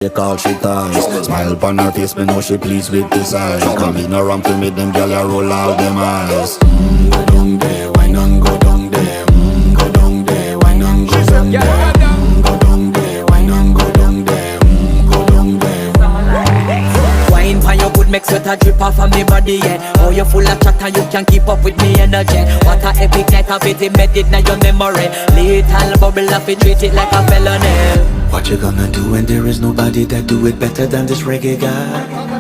They call she ties. Smile upon her face, me know she pleased with this eyes. Come in around to me, them gyal a roll out them eyes. Go down there, why not go down there? Go down there, why not go down there? Go down there, why not go down there? Go down there. Wine pan your good, make sweat a drip off of me body, yeah. Oh, you full of chatter, you can keep up with me energy. What a epic night of it, embedded in your memory. Little bubble up, it treat it like a felony. What you gonna do when there is nobody that do it better than this reggae guy?